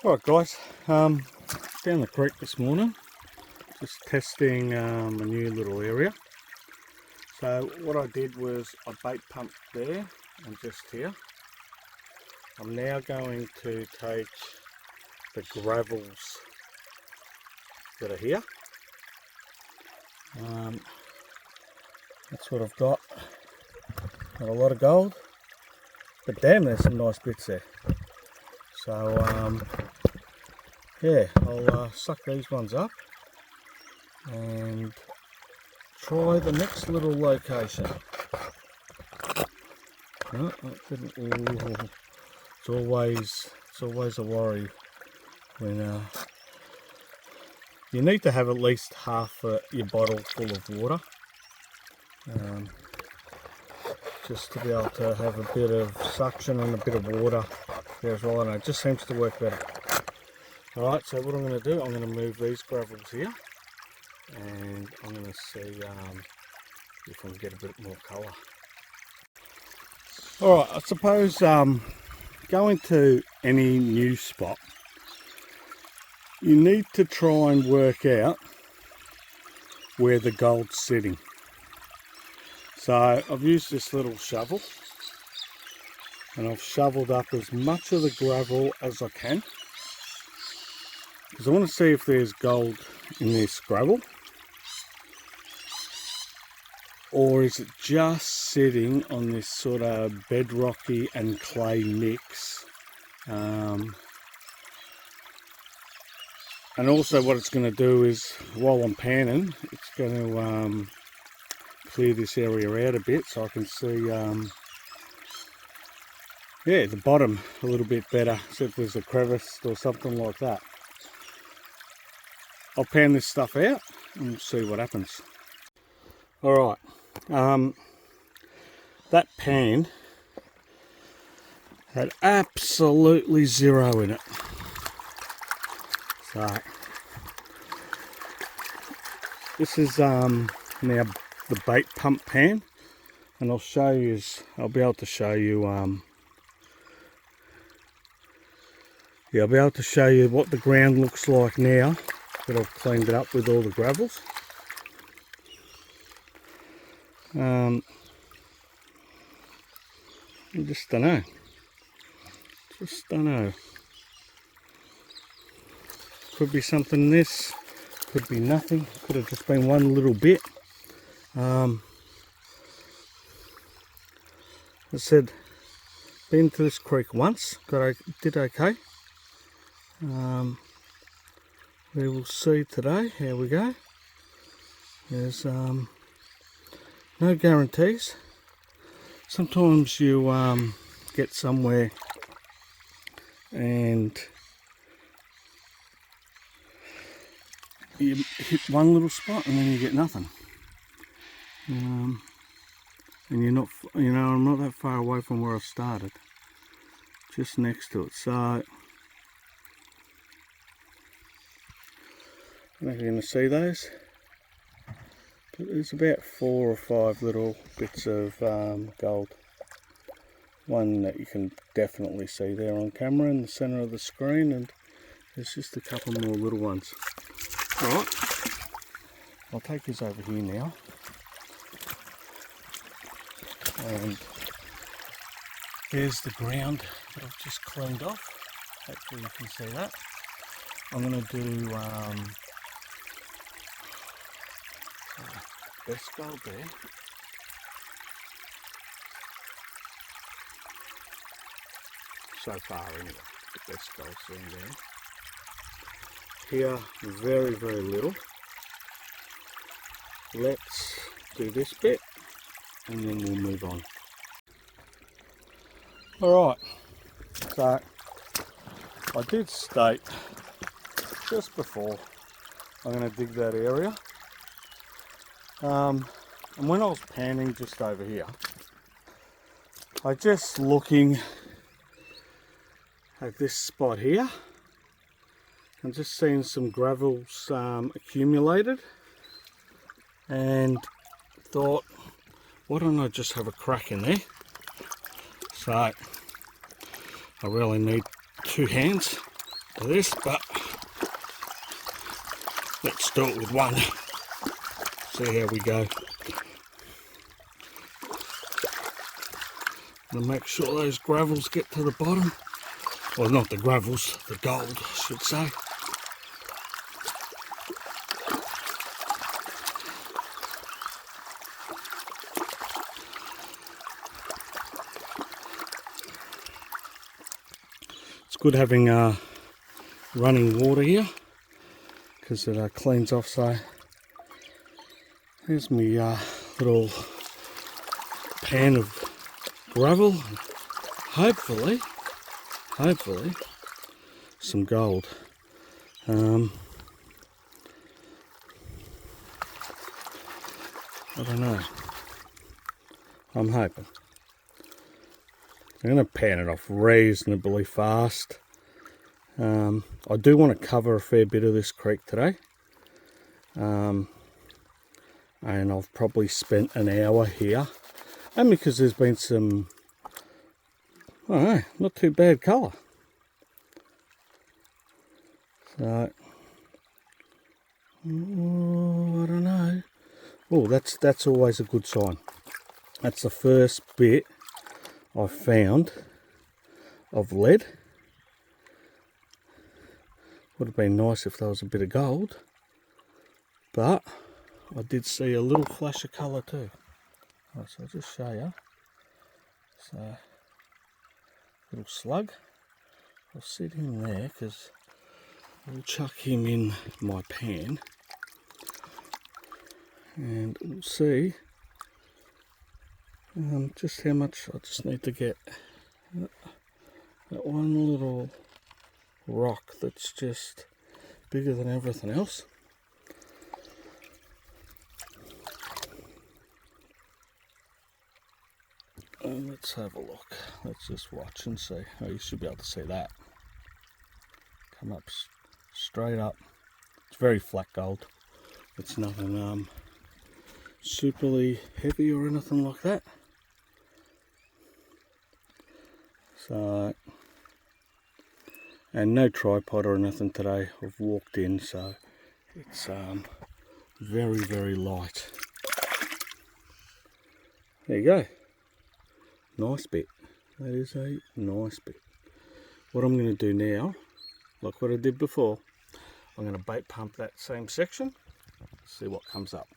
Alright guys, down the creek this morning, just testing a new little area. So what I did was I bait pumped there and just here. I'm now going to take the gravels that are here. That's what I've got. Got a lot of gold, but damn, there's some nice bits there. So yeah, I'll suck these ones up and try the next little location. No, that didn't. Ooh, it's always a worry when you need to have at least half your bottle full of water, just to be able to have a bit of suction and a bit of water there as well, and it just seems to work better. Alright, so what I'm going to do, I'm going to move these gravels here, and I'm going to see if I can get a bit more colour. Alright, I suppose going to any new spot, you need to try and work out where the gold's sitting. So I've used this little shovel and I've shoveled up as much of the gravel as I can, because I want to see if there's gold in this gravel, or is it just sitting on this sort of bedrocky and clay mix. And also what it's going to do is, while I'm panning, it's going to clear this area out a bit so I can see yeah, the bottom a little bit better, so if there's a crevice or something like that. I'll pan this stuff out and see what happens. Alright, that pan had absolutely zero in it. So this is now the bait pump pan, and I'll be able to show you I'll be able to show you what the ground looks like now that I've cleaned it up with all the gravels. I just don't know. Could be something in this, could be nothing, could have just been one little bit. I said, been to this creek once, did okay. We will see today how we go. There's no guarantees. Sometimes you get somewhere and you hit one little spot and then you get nothing. And you're not, I'm not that far away from where I started, just next to it. So I don't know if you're going to see those, but there's about 4 or 5 little bits of gold. One that you can definitely see there on camera in the center of the screen, and there's just a couple more little ones. Alright, I'll take this over here now, and there's the ground that I've just cleaned off. Hopefully you can see that. I'm going to do best gold there. So far anyway, the best gold seen there. Here, very, very little. Let's do this bit and then we'll move on. Alright, so I did state just before I'm going to dig that area. And when I was panning just over here, I just looking at this spot here, I'm just seeing some gravels accumulated, and thought, why don't I just have a crack in there? So I really need 2 hands to this, but let's start with one. See how we go. And make sure those gravels get to the bottom. Well, not the gravels, the gold, I should say. It's good having running water here because it cleans off. So here's my little pan of gravel. Hopefully some gold. I don't know. I'm hoping. I'm going to pan it off reasonably fast. I do want to cover a fair bit of this creek today. And I've probably spent an hour here. And because there's been some, I don't know, not too bad colour. So, I don't know. Oh, that's always a good sign. That's the first bit I've found of lead. Would have been nice if there was a bit of gold, but I did see a little flash of colour too. Right, so I'll just show you. So, little slug. I'll sit him there because I'll chuck him in my pan and we'll see just how much. I just need to get that one little rock that's just bigger than everything else. And let's have a look. Let's just watch and see. Oh, you should be able to see that. Come up straight up. It's very flat gold. It's nothing superly heavy or anything like that. So, and no tripod or anything today. I've walked in, so it's very, very light. There you go. Nice bit. That is a nice bit. What I'm going to do now, like what I did before, I'm going to bait pump that same section, see what comes up.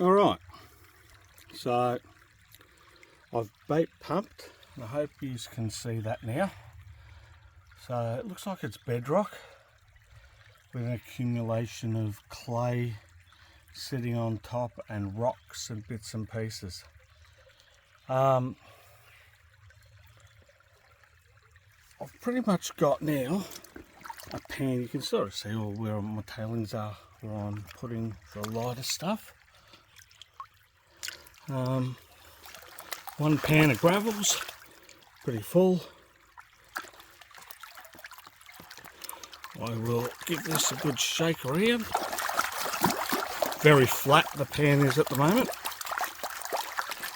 Alright, so I've bait pumped, and I hope you can see that now. So it looks like it's bedrock with an accumulation of clay sitting on top and rocks and bits and pieces. I've pretty much got now a pan. You can sort of see where my tailings are, where I'm putting the lighter stuff. One pan of gravels, pretty full. I will give this a good shake around. Very flat the pan is at the moment.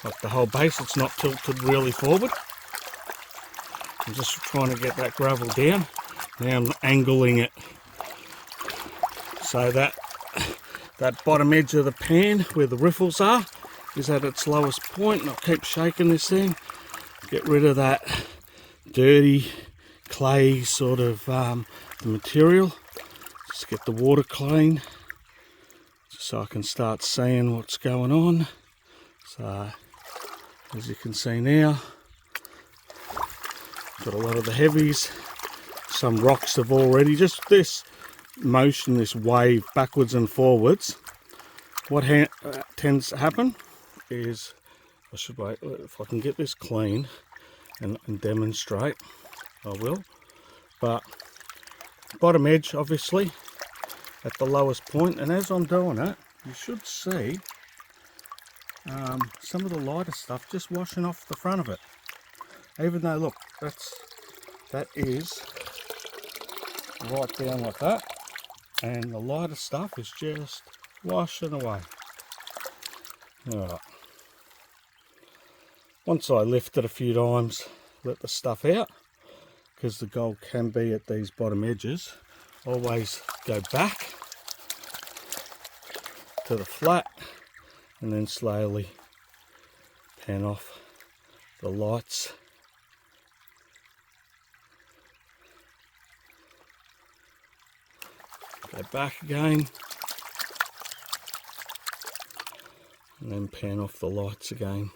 Like the whole base, it's not tilted really forward. I'm just trying to get that gravel down. Now I'm angling it so that bottom edge of the pan where the riffles are is at its lowest point, and I'll keep shaking this thing, get rid of that dirty clay sort of the material, just get the water clean so I can start seeing what's going on. So as you can see now, got a lot of the heavies. Some rocks have already, just this motion, this wave backwards and forwards, what tends to happen is, I should wait, if I can get this clean and demonstrate, I will. But bottom edge obviously at the lowest point, and as I'm doing it, you should see some of the lighter stuff just washing off the front of it. Even though, look, that is right down like that, and the lighter stuff is just washing away. Alright. Once I lift it a few times, let the stuff out, because the gold can be at these bottom edges. Always go back to the flat and then slowly pan off the lights. Go back again and then pan off the lights again.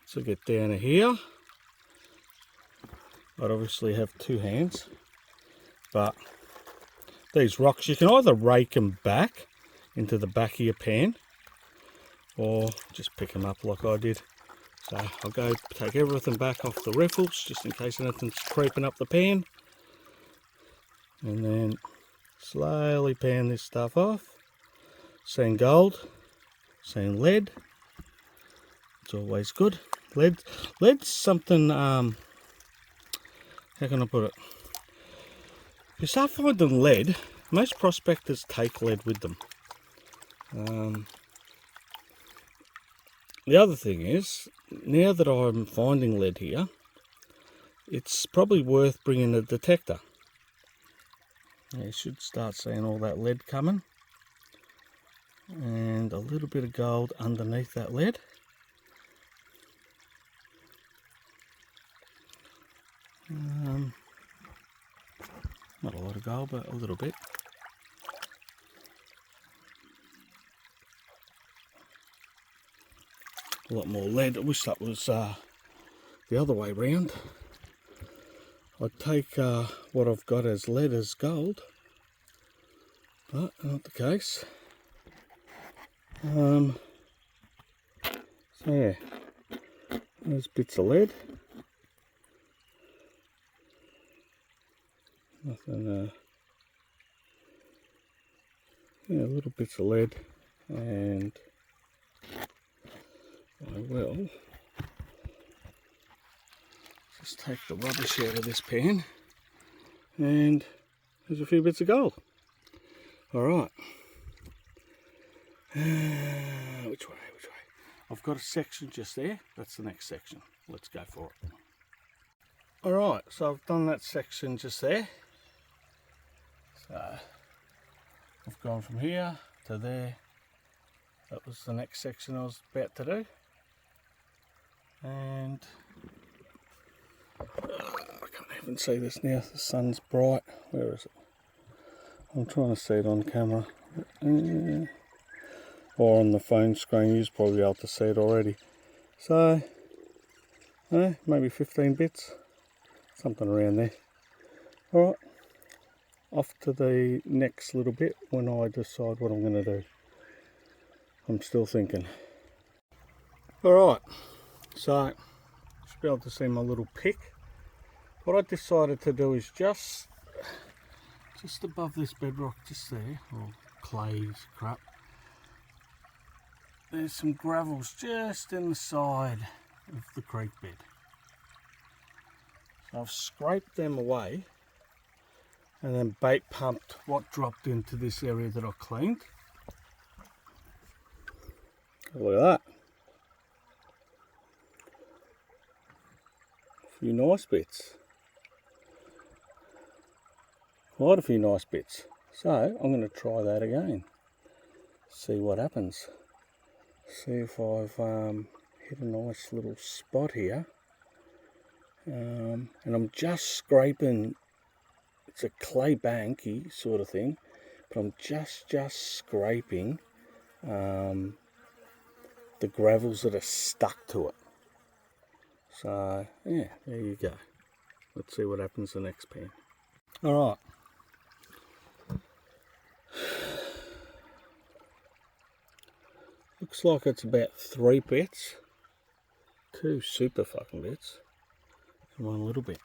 So get down to here. I'd obviously have two hands, but these rocks, you can either rake them back into the back of your pan or just pick them up like I did. So I'll go take everything back off the riffles just in case anything's creeping up the pan, and then slowly pan this stuff off. Seeing gold, seeing lead, it's always good. Lead's something, how can I put it? If you start finding lead, most prospectors take lead with them. The other thing is, now that I'm finding lead here, it's probably worth bringing a detector. You should start seeing all that lead coming, and a little bit of gold underneath that lead. Not a lot of gold, but a little bit. A lot more lead. I wish that was the other way round. I'd take what I've got as lead as gold, but not the case. So yeah, there's bits of lead. Nothing, yeah, little bits of lead, and I will just take the rubbish out of this pan, and there's a few bits of gold. Alright, which way? I've got a section just there, that's the next section. Let's go for it. Alright, so I've done that section just there. So I've gone from here to there. That was the next section I was about to do. And I can't even see this now, the sun's bright. Where is it? I'm trying to see it on camera. Or on the phone screen, you'll probably be able to see it already. So, maybe 15 bits. Something around there. Alright, off to the next little bit when I decide what I'm going to do. I'm still thinking. Alright, so you should be able to see my little pick. What I decided to do is just above this bedrock just there, or clay crap, there's some gravels just in the side of the creek bed. I've scraped them away and then bait pumped what dropped into this area that I cleaned. Look at that. A few nice bits. Quite a few nice bits. So I'm going to try that again. See what happens. See if I've hit a nice little spot here. And I'm just scraping, it's a clay banky sort of thing, but I'm just scraping the gravels that are stuck to it. So yeah, there you go. Let's see what happens the next pan. Alright. Looks like it's about 3 bits. 2 super fucking bits. One little bit,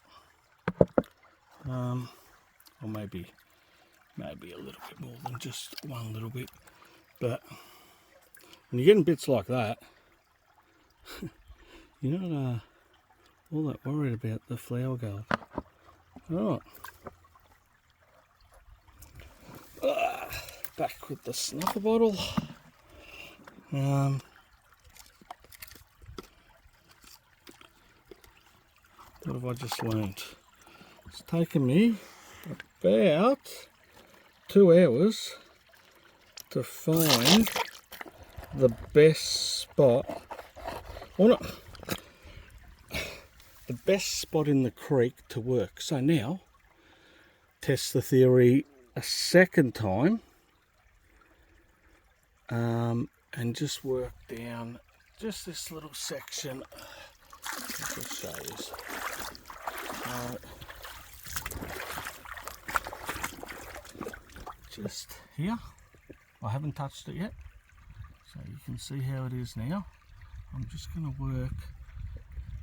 or maybe a little bit more than just one little bit. But when you're getting bits like that, you're not all that worried about the flower gold. Alright, back with the snuffer bottle. What have I just learnt? It's taken me about 2 hours to find the best spot. Well, not the best spot in the creek to work. So now, test the theory a second time, and just work down just this little section. I'll just show you. Just here. I haven't touched it yet, so you can see how it is now. I'm just going to work,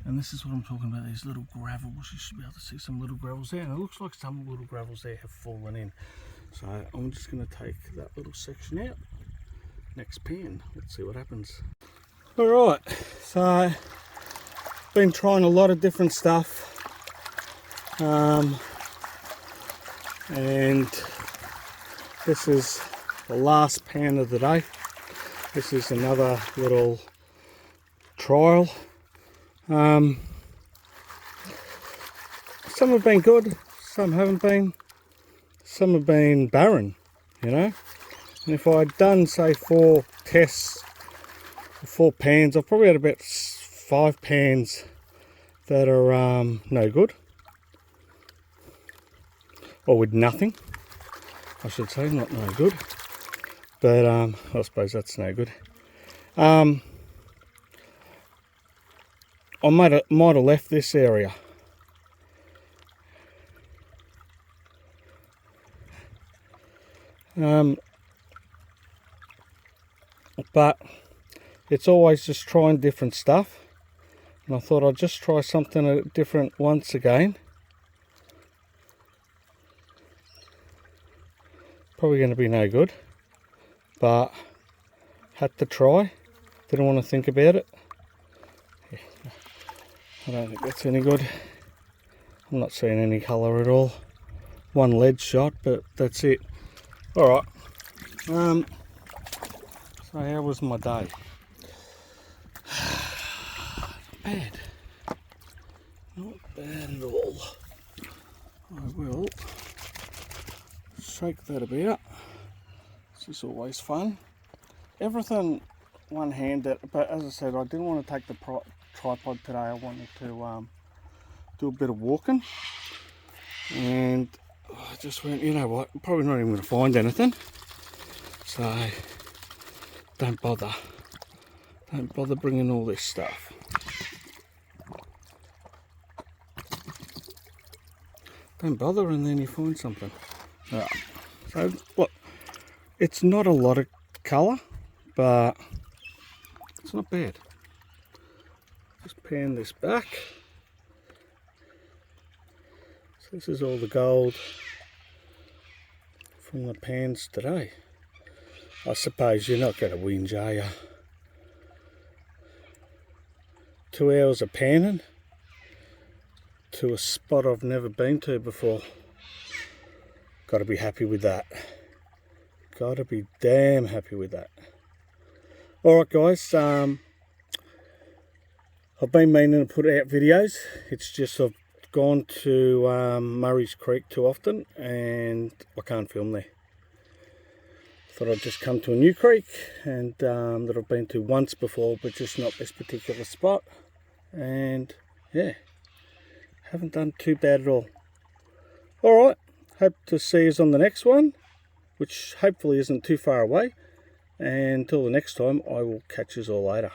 and this is what I'm talking about, these little gravels. You should be able to see some little gravels there, and it looks like some little gravels there have fallen in. So I'm just going to take that little section out. Next pan, let's see what happens. Alright, so been trying a lot of different stuff, and this is the last pan of the day. This is another little trial. Some have been good, some haven't been. Some have been barren, you know. And if I'd done, say, 4 tests, 4 pans, I've probably had about 5 pans that are no good. Or with nothing, I should say, not no good. But I suppose that's no good. I might have left this area. But it's always just trying different stuff, and I thought I'd just try something different once again. Probably going to be no good, but had to try. Didn't want to think about it. Yeah, I don't think that's any good. I'm not seeing any colour at all. One lead shot, but that's it. Alright, so how was my day? Not bad. Not bad at all. I will shake that about. This is always fun. Everything one-handed, but as I said, I didn't want to take the tripod today. I wanted to do a bit of walking, and I just went, you know what, I'm probably not even going to find anything, so don't bother bringing all this stuff. Don't bother, and then you find something. Right. So look, it's not a lot of colour, but it's not bad. Just pan this back. So this is all the gold from the pans today. I suppose you're not going to whinge, are you? 2 hours of panning to a spot I've never been to before. Got to be happy with that. Got to be damn happy with that. Alright guys, I've been meaning to put out videos. It's just I've gone to Murray's Creek too often and I can't film there. Thought I'd just come to a new creek and that I've been to once before, but just not this particular spot. And yeah, haven't done too bad at all. Alright, hope to see us on the next one, which hopefully isn't too far away. And until the next time, I will catch you all later.